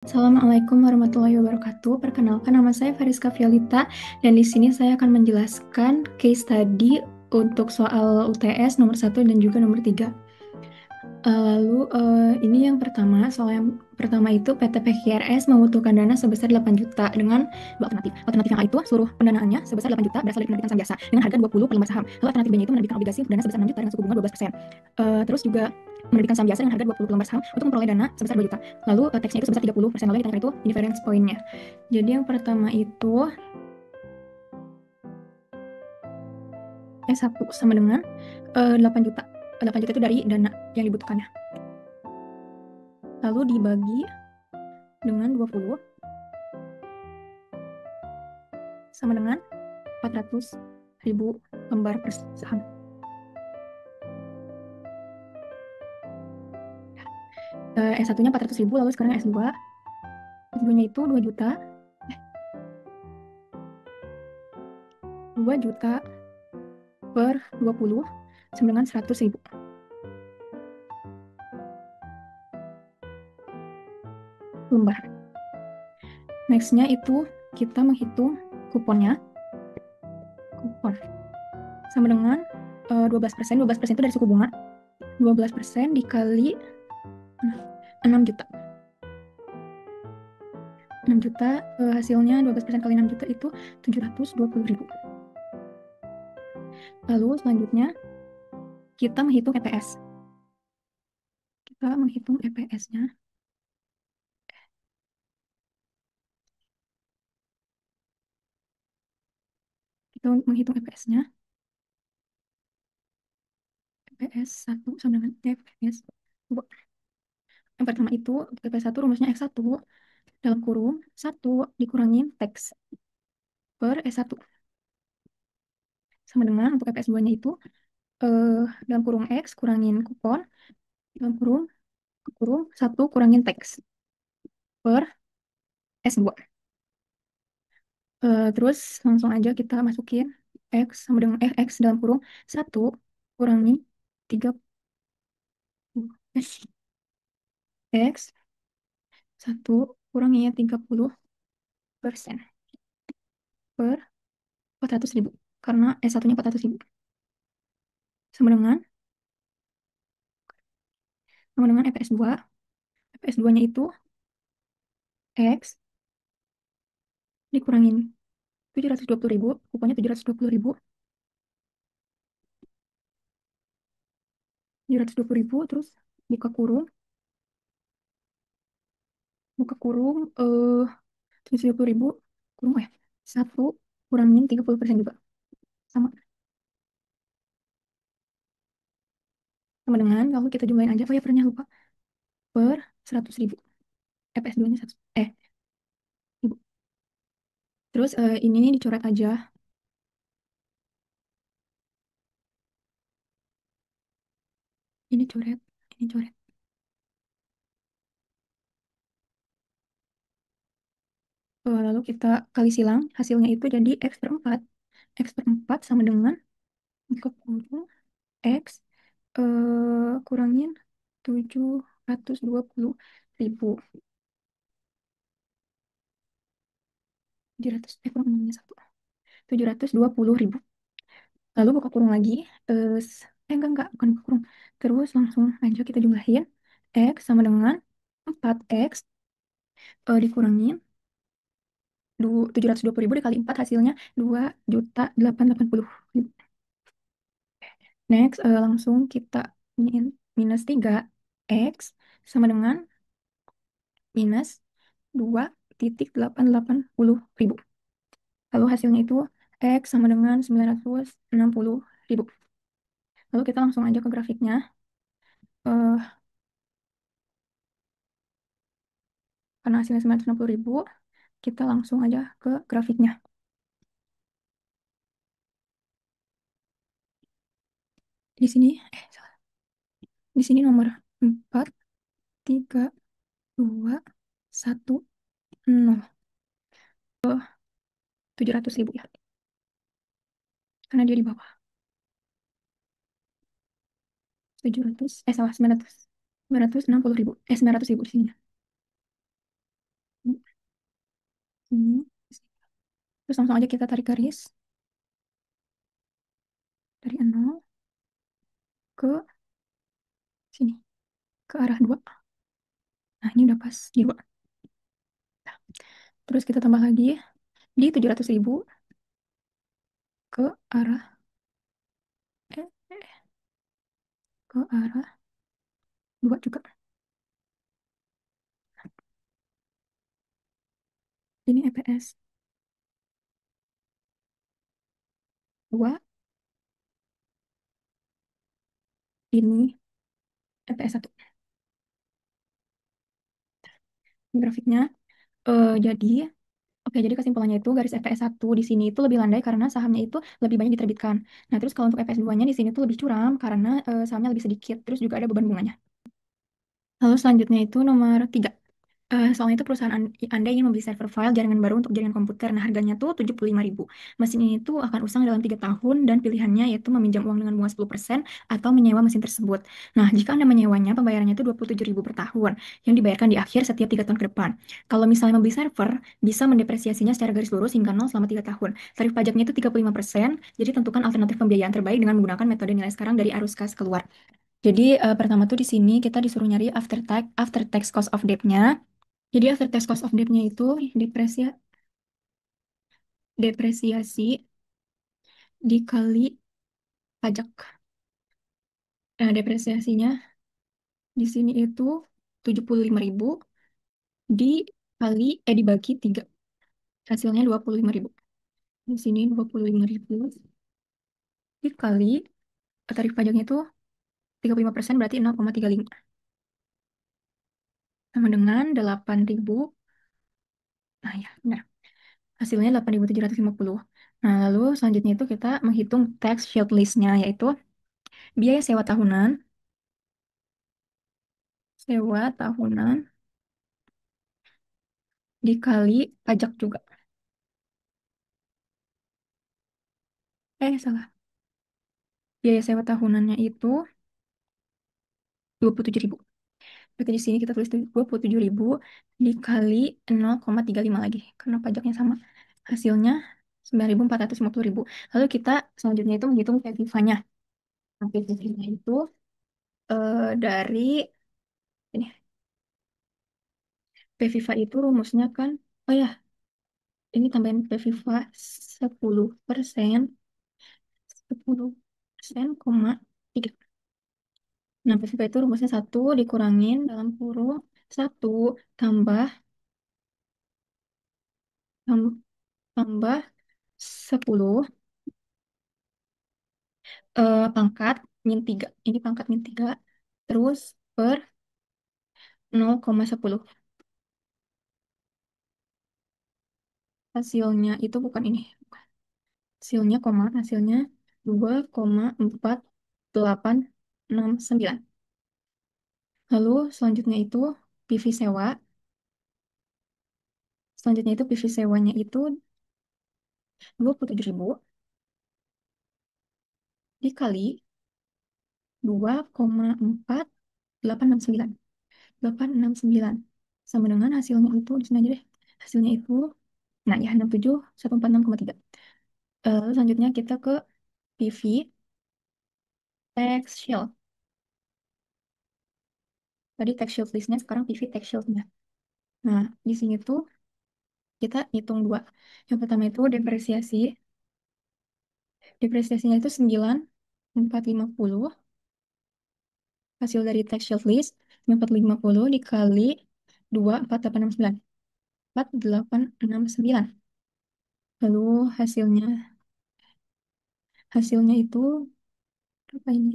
Assalamualaikum warahmatullahi wabarakatuh. Perkenalkan, nama saya Fariska Violita dan di sini saya akan menjelaskan case study untuk soal UTS nomor 1 dan juga nomor 3. Ini yang pertama, soal yang pertama itu PT PKRS membutuhkan dana sebesar 8 juta dengan dua alternatif. Alternatif yang A itu seluruh pendanaannya sebesar 8 juta berasal dari penerbitan saham biasa dengan harga 20 per lembar saham. Lalu alternatif B-nya itu menerbitkan obligasi untuk dana sebesar 6 juta dengan suku bunga 12%. Terus juga menerbitkan saham biasa dengan harga 20 per lembar saham untuk memperoleh dana sebesar 2 juta. Lalu teksnya itu sebesar 30%. Lalu yang ditanyakan itu difference point-nya. Jadi yang pertama itu S1 sama dengan 8 juta. 8 juta itu dari dana yang dibutuhkannya. Lalu dibagi dengan 20 sama dengan 400.000 lembar per saham. S1-nya 400.000, lalu sekarang S2. S2-nya itu 2 juta. 2 juta per 20 sama dengan 100.000 lembar. Next-nya itu kita menghitung kuponnya. Kupon sama dengan 12%. 12% itu dari suku bunga. 12% dikali 6 juta. 6 juta, hasilnya 12% kali 6 juta itu 720.000. Lalu selanjutnya kita menghitung EPS. Kita menghitung EPS-nya. Kita menghitung EPS-nya. EPS 1 sama dengan EPS 2. Yang pertama itu EPS 1 rumusnya X1 dalam kurung 1 dikurangin teks per S1 sama dengan untuk EPS 2-nya itu dalam kurung X kurangin kupon dalam kurung 1 kurangin teks per S2. Terus langsung aja kita masukin X sama dengan X dalam kurung 1 kurangi 30 X 1 kurangi 30% per 400.000 karena S1-nya 400.000 sama dengan EPS 2. EPS 2-nya itu X dikurangin 720.000, kuponnya 720.000, 720.000, terus buka kurung, eh 720.000, kurung 1 kurangin 30% juga. Sama, sama dengan, kalau kita jumlahin aja, oh ya pernah lupa, per 100.000. EPS 2-nya 100, ribu. Terus ini dicoret aja. Ini coret, ini coret. Lalu kita kali silang, hasilnya itu jadi X per 4. X per 4 sama dengan buka kurung X kurangin 720.000. 700, kurang enamnya 1. 720.000. Lalu buka kurung lagi. Enggak, bukan buka kurung. Terus langsung aja kita jumlahin. X sama dengan 4X dikurangin 720.000 dikali 4 hasilnya 2.880.000. Next, langsung kita iniin minus 3X sama dengan minus 2.880.000. Lalu hasilnya itu X sama dengan 960.000. Lalu kita langsung aja ke grafiknya. eh Karena hasilnya 960.000, kita langsung aja ke grafiknya. Di sini, salah. Di sini nomor 4, 3, 2, 1, 0. 700.000 ya. Karena dia di bawah. 700, salah, 960.000. 900.000 di sini. Ini. Terus langsung aja kita tarik garis dari 0 ke sini, ke arah 2. Nah, ini udah pas di 2. Terus kita tambah lagi di 700.000 ke arah eh, ke arah 2 juga. Ini EPS 2, ini EPS 1. Grafiknya jadi oke, jadi kesimpulannya itu garis EPS 1 di sini itu lebih landai karena sahamnya itu lebih banyak diterbitkan. Nah, terus kalau untuk EPS 2-nya di sini tuh lebih curam karena sahamnya lebih sedikit. Terus juga ada beban bunganya. Lalu selanjutnya itu nomor 3. Soalnya itu perusahaan Anda ingin membeli server file jaringan baru untuk jaringan komputer. Nah, harganya tuh 75.000. Mesin ini tuh akan usang dalam 3 tahun dan pilihannya yaitu meminjam uang dengan bunga 10% atau menyewa mesin tersebut. Nah, jika Anda menyewanya, pembayarannya itu 27.000 per tahun yang dibayarkan di akhir setiap 3 tahun ke depan. Kalau misalnya membeli server, bisa mendepresiasinya secara garis lurus hingga 0 selama 3 tahun. Tarif pajaknya itu 35%, jadi tentukan alternatif pembiayaan terbaik dengan menggunakan metode nilai sekarang dari arus kas keluar. Jadi pertama tuh di sini kita disuruh nyari after tax cost of debt-nya. Jadi after tax cost of debt-nya itu depresiasi dikali pajak. Nah, depresiasinya di sini itu 75.000 dibagi 3. Hasilnya 25.000. Di sini 25.000 dikali tarif pajaknya itu 35% berarti 0,35. Sama dengan 8.000. Nah, ya, benar. Hasilnya 8.750. Nah, lalu selanjutnya itu kita menghitung tax shield list-nya, yaitu biaya sewa tahunan dikali pajak juga. Salah. Biaya sewa tahunannya itu 27.000. Berarti di sini kita tulis 27.000 dikali 0,35 lagi. Karena pajaknya sama. Hasilnya 9.450.000. Lalu kita selanjutnya itu menghitung PVIVA-nya. Nah, PVIVA-nya itu dari ini. PVIVA itu rumusnya kan, oh ya, ini tambahin PVIVA 10%, 10%,3. Nah, PVIVA itu rumusnya 1 dikurangin dalam kurung 1 tambah tam- tambah 10 pangkat min 3. Ini pangkat min 3 terus per 0,10. Hasilnya itu bukan ini. Hasilnya koma, hasilnya 2,4869. Lalu selanjutnya itu PV sewa. Selanjutnya itu PV sewanya itu 27.000 dikali 2,4869. 869 sama dengan hasilnya itu di sini aja deh. Hasilnya itu nah ya 67.146,3. Selanjutnya kita ke PV tax shield. Tadi tax shield listnya, sekarang PV tax shieldnya. Nah, di sini tuh kita hitung dua. Yang pertama itu depresiasi. Depresiasinya itu 9.450. Hasil dari tax shield list 9.450 dikali 2,4869. 4.869. Lalu hasilnya itu apa ini?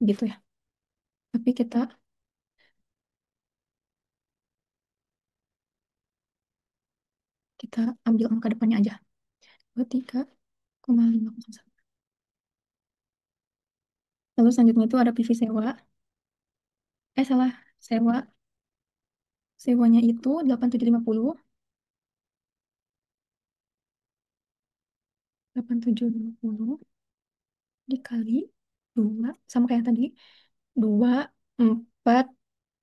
Gitu ya. Tapi kita ambil angka depannya aja. 23,501. Lalu selanjutnya itu ada PV sewa. Salah. Sewa. Sewanya itu 8.750. 8.750 dikali Dua, sama kayak tadi. Dua, empat,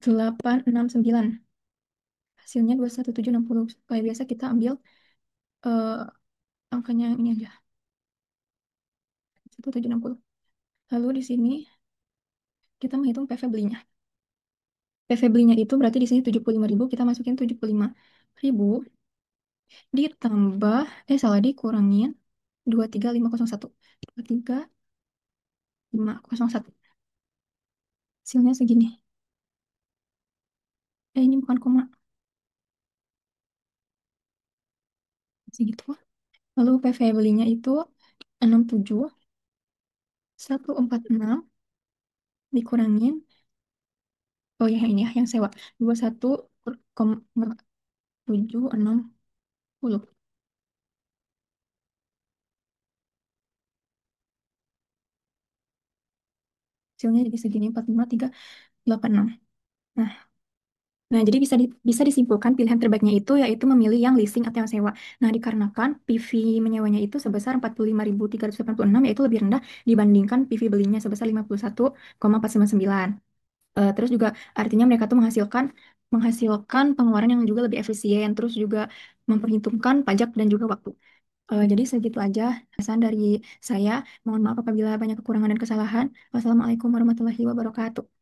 delapan, enam, sembilan. Hasilnya 21760. Kayak biasa kita ambil eh, angkanya yang ini aja. 1760. Lalu di sini kita menghitung PV belinya. PV belinya itu berarti di sini 75.000, kita masukin 75.000 ditambah, salah, dikurangin 23501. 23501. Hasilnya segini. Ini bukan koma, segitu. Lalu PV belinya itu 67.146 dikurangin, oh ya yang ini ya, yang sewa, 21,760. Hasilnya jadi segini, 45.386. Nah, nah, jadi bisa disimpulkan pilihan terbaiknya itu yaitu memilih yang leasing atau yang sewa. Nah, dikarenakan PV menyewanya itu sebesar 45.389, yaitu lebih rendah dibandingkan PV belinya sebesar 51,499. Terus juga artinya mereka tuh menghasilkan menghasilkan pengeluaran yang juga lebih efisien, terus juga memperhitungkan pajak dan juga waktu. Jadi segitu aja pesan dari saya. Mohon maaf apabila banyak kekurangan dan kesalahan. Wassalamualaikum warahmatullahi wabarakatuh.